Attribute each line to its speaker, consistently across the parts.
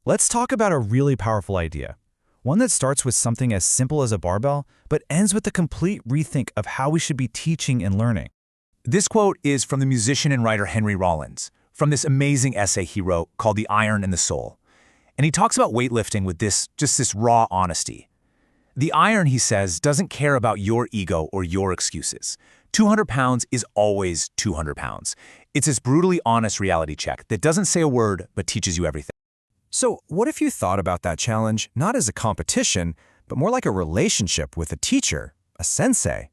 Speaker 1: Let's talk about a really powerful idea. One that starts with something as simple as a barbell, but ends with a complete rethink of how we should be teaching and learning.
Speaker 2: This quote is from the musician and writer Henry Rollins, from this amazing essay he wrote called The Iron and the Soul. And he talks about weightlifting with this raw honesty. The iron, he says, doesn't care about your ego or your excuses. 200 pounds is always 200 pounds. It's this brutally honest reality check that doesn't say a word but teaches you everything.
Speaker 3: So what if you thought about that challenge not as a competition, but more like a relationship with a teacher, a sensei?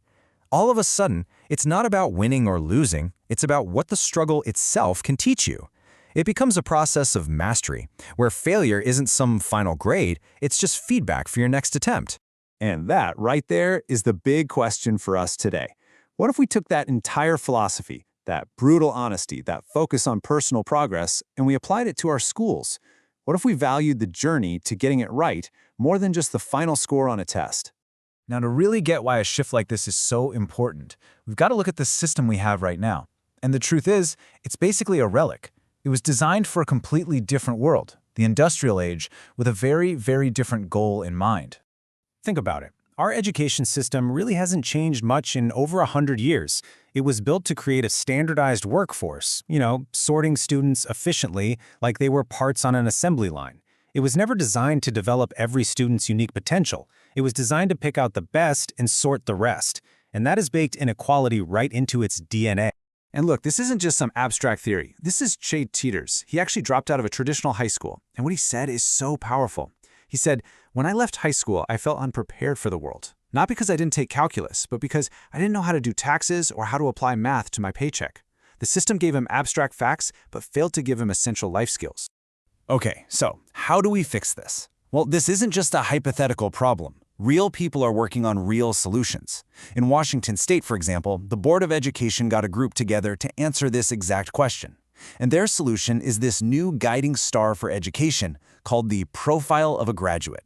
Speaker 3: All of a sudden, it's not about winning or losing, it's about what the struggle itself can teach you. It becomes a process of mastery, where failure isn't some final grade, it's just feedback for your next attempt.
Speaker 4: And that right there is the big question for us today. What if we took that entire philosophy, that brutal honesty, that focus on personal progress, and we applied it to our schools? What if we valued the journey to getting it right more than just the final score on a test?
Speaker 1: Now, to really get why a shift like this is so important, we've got to look at the system we have right now. And the truth is, it's basically a relic. It was designed for a completely different world, the industrial age, with a very, very different goal in mind.
Speaker 5: Think about it. Our education system really hasn't changed much in over 100 years. It was built to create a standardized workforce, sorting students efficiently like they were parts on an assembly line. It was never designed to develop every student's unique potential. It was designed to pick out the best and sort the rest. And that has baked inequality right into its DNA.
Speaker 4: And look, this isn't just some abstract theory. This is Jay Teeters. He actually dropped out of a traditional high school. And what he said is so powerful. He said, "When I left high school, I felt unprepared for the world. Not because I didn't take calculus, but because I didn't know how to do taxes or how to apply math to my paycheck. The system gave him abstract facts, but failed to give him essential life skills."
Speaker 3: Okay, so how do we fix this? Well, this isn't just a hypothetical problem. Real people are working on real solutions. In Washington State, for example, the Board of Education got a group together to answer this exact question. And their solution is this new guiding star for education called the Profile of a Graduate.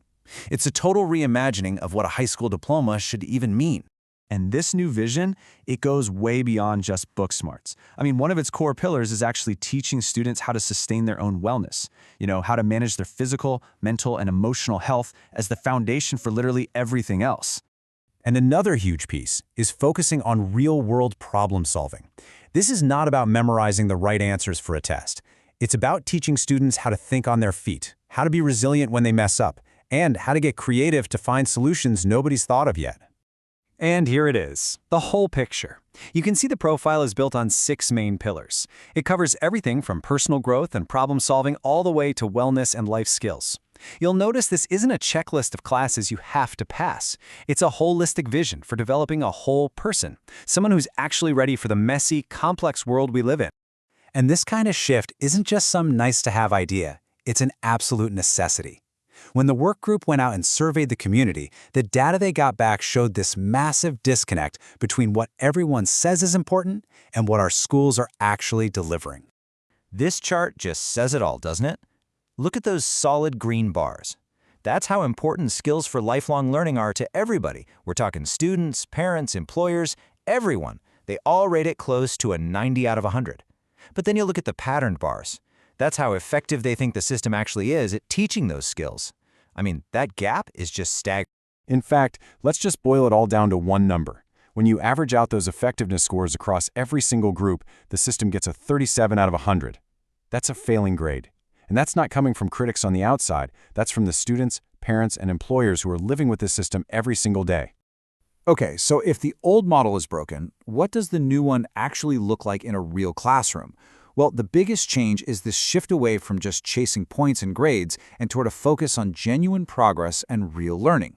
Speaker 3: It's a total reimagining of what a high school diploma should even mean.
Speaker 4: And this new vision, it goes way beyond just book smarts. I mean, one of its core pillars is actually teaching students how to sustain their own wellness, how to manage their physical, mental, and emotional health as the foundation for literally everything else.
Speaker 3: And another huge piece is focusing on real-world problem solving. This is not about memorizing the right answers for a test. It's about teaching students how to think on their feet, how to be resilient when they mess up, and how to get creative to find solutions nobody's thought of yet.
Speaker 4: And here it is, the whole picture. You can see the profile is built on 6 main pillars. It covers everything from personal growth and problem solving all the way to wellness and life skills. You'll notice this isn't a checklist of classes you have to pass. It's a holistic vision for developing a whole person, someone who's actually ready for the messy, complex world we live in.
Speaker 3: And this kind of shift isn't just some nice-to-have idea. It's an absolute necessity. When the work group went out and surveyed the community, the data they got back showed this massive disconnect between what everyone says is important and what our schools are actually delivering.
Speaker 1: This chart just says it all, doesn't it? Look at those solid green bars. That's how important skills for lifelong learning are to everybody. We're talking students, parents, employers, everyone. They all rate it close to a 90 out of 100. But then you look at the patterned bars. That's how effective they think the system actually is at teaching those skills. I mean, that gap is just staggering.
Speaker 4: In fact, let's just boil it all down to one number. When you average out those effectiveness scores across every single group, the system gets a 37 out of 100. That's a failing grade. And that's not coming from critics on the outside. That's from the students, parents, and employers who are living with this system every single day.
Speaker 2: Okay, so if the old model is broken, what does the new one actually look like in a real classroom? Well, the biggest change is this shift away from just chasing points and grades and toward a focus on genuine progress and real learning.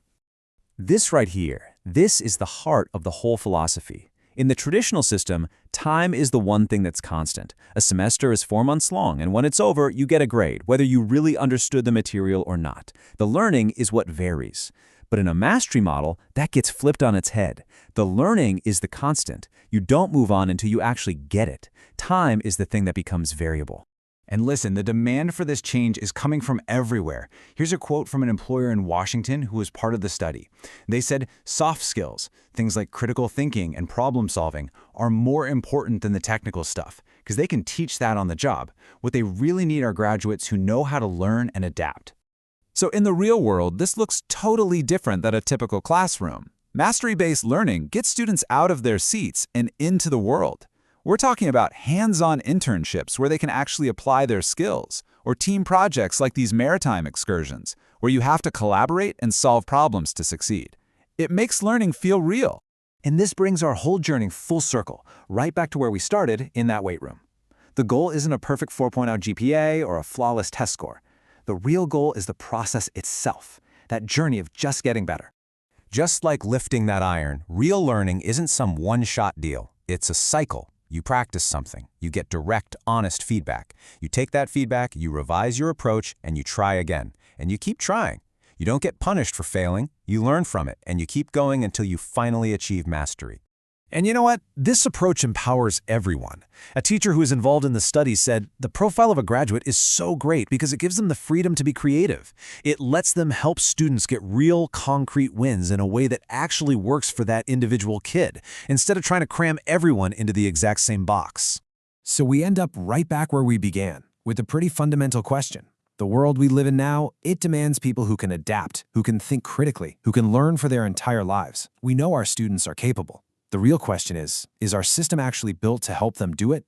Speaker 3: This right here, this is the heart of the whole philosophy. In the traditional system, time is the one thing that's constant. A semester is 4 months long, and when it's over, you get a grade, whether you really understood the material or not. The learning is what varies. But in a mastery model, that gets flipped on its head. The learning is the constant. You don't move on until you actually get it. Time is the thing that becomes variable.
Speaker 2: And listen, the demand for this change is coming from everywhere. Here's a quote from an employer in Washington who was part of the study. They said, "Soft skills, things like critical thinking and problem solving, are more important than the technical stuff.
Speaker 3: because they can teach that on the job. What they really need are graduates who know how to learn and adapt. So in the real world, this looks totally different than a typical classroom. Mastery-based learning gets students out of their seats and into the world. We're talking about hands-on internships where they can actually apply their skills, or team projects like these maritime excursions, where you have to collaborate and solve problems to succeed. It makes learning feel real.
Speaker 4: And this brings our whole journey full circle, right back to where we started in that weight room. The goal isn't a perfect 4.0 GPA or a flawless test score. The real goal is the process itself, that journey of just getting better.
Speaker 2: Just like lifting that iron, real learning isn't some one-shot deal. It's a cycle. You practice something. You get direct, honest feedback. You take that feedback, you revise your approach, and you try again. And you keep trying. You don't get punished for failing. You learn from it, and you keep going until you finally achieve mastery.
Speaker 5: And you know what? This approach empowers everyone. A teacher who is involved in the study said, the profile of a graduate is so great because it gives them the freedom to be creative. It lets them help students get real, concrete wins in a way that actually works for that individual kid, instead of trying to cram everyone into the exact same box. So we end up right back where we began, with a pretty fundamental question. The world we live in now, it demands people who can adapt, who can think critically, who can learn for their entire lives. We know our students are capable. The real question is our system actually built to help them do it?